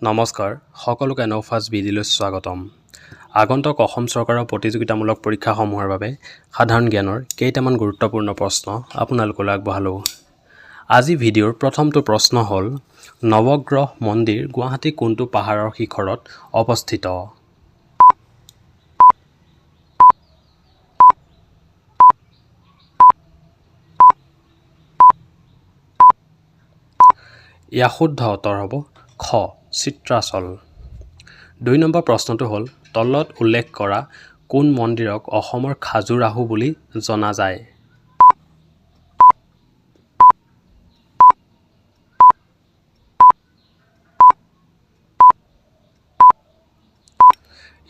নমস্কাৰ সকলোকে নৌফাজ বিডিলৈ স্বাগতম। আগন্তুক অসম চৰকাৰৰ প্ৰতিযোগিতামূলক পৰীক্ষাসমূহৰ বাবে সাধাৰণ জ্ঞানৰ কেইটামান গুৰুত্বপূৰ্ণ প্ৰশ্ন আপোনালোকলৈ আগবঢ়ালোঁ। আজি ভিডিঅ'ৰ প্ৰথমটো প্ৰশ্ন হ'ল নৱগ্ৰহ মন্দিৰ গুৱাহাটী কোনটো পাহাৰৰ শিখৰত অৱস্থিত? ইয়াৰ শুদ্ধ উত্তৰ হ'ব খ চিত্ৰাচল। ২ নম্বৰ প্ৰশ্নটো হ'ল তলত উল্লেখ কৰা কোন মন্দিৰক অসমৰ খাজুৰাহো বুলি জনা যায়?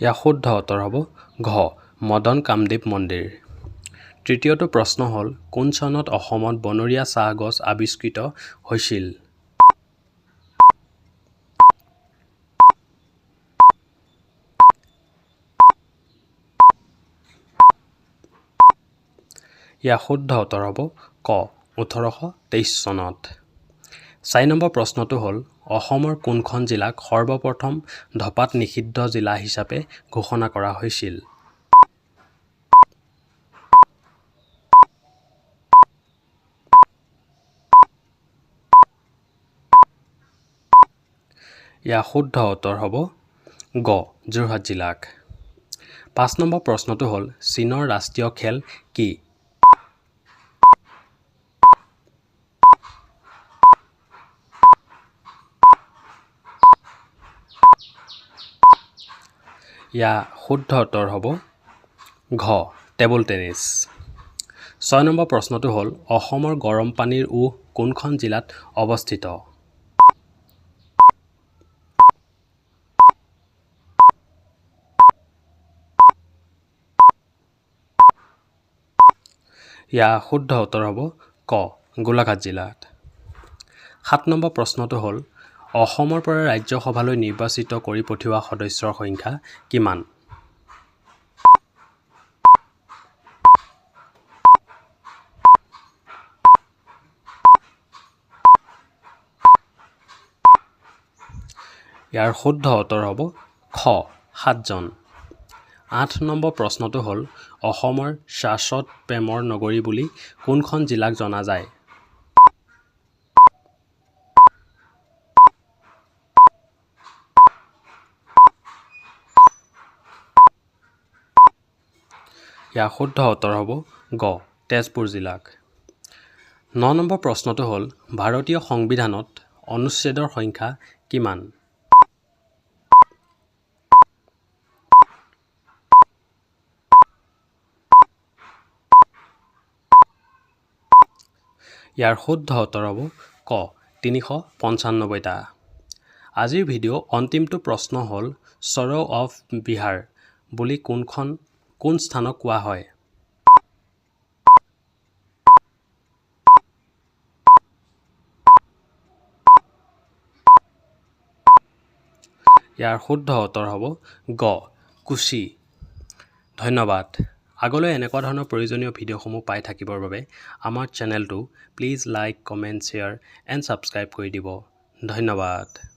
ইয়াৰ শুদ্ধ উত্তৰ হ'ব ঘ মদন কামদেৱ মন্দিৰ। তৃতীয়টো প্ৰশ্ন হ'ল কোন চনত অসমত বনৰীয়া চাহ গছ আৱিষ্কৃত হৈছিল? ইয়াৰ শুদ্ধ উত্তৰ হ'ব ক ১৮২৩ চনত। ৪ নম্বৰ প্ৰশ্নটো হ'ল অসমৰ কোনখন জিলাক সৰ্বপ্ৰথম ধঁপাত নিষিদ্ধ জিলা হিচাপে ঘোষণা কৰা হৈছিল? ইয়াৰ শুদ্ধ উত্তৰ হ'ব গ যোৰহাট জিলাক। ৫ নম্বৰ প্ৰশ্নটো হ'ল চীনৰ ৰাষ্ট্ৰীয় খেল কি? ইয়াৰ শুদ্ধ উত্তৰ হ'ব ঘ টেবুল টেনিছ। ৬ নম্বৰ প্ৰশ্নটো হ'ল অসমৰ গৰম পানীৰ উৎস কোনখন জিলাত অৱস্থিত? ইয়াৰ শুদ্ধ উত্তৰ হ'ব ক গোলাঘাট জিলাত। ৭ নম্বৰ প্ৰশ্নটো হ'ল অসমৰ পৰা ৰাজ্যসভালৈ নিৰ্বাচিত কৰি পঠিওৱা সদস্যৰ সংখ্যা কিমান? ইয়াৰ শুদ্ধ উত্তৰ হ'ব খ ৭জন। ৮ নম্বৰ প্ৰশ্নটো হ'ল অসমৰ শাশ্বত প্ৰেমৰ নগৰী বুলি কোনখন জিলাক জনা যায়? ইয়াৰ শুদ্ধ উত্তৰ হ'ব গ তেজপুৰ জিলাক। ৯ নম্বৰ প্ৰশ্নটো হ'ল ভাৰতীয় সংবিধানত অনুচ্ছেদৰ সংখ্যা কিমান? ইয়াৰ শুদ্ধ উত্তৰ হ'ব ক ৩৯৫টা। আজিৰ ভিডিঅ' অন্তিমটো প্ৰশ্ন হ'ল সৰৌ অফ বিহাৰ বুলি কোন স্থানক কোৱা হয়? ইয়াৰ শুদ্ধ উত্তৰ হ'ব গ কোচি। ধন্যবাদ। আগলৈ এনেকুৱা ধৰণৰ প্ৰয়োজনীয় ভিডিঅ'সমূহ পাই থাকিবৰ বাবে আমাৰ চেনেলটো please like, comment, share and subscribe কৰি দিব। ধন্যবাদ।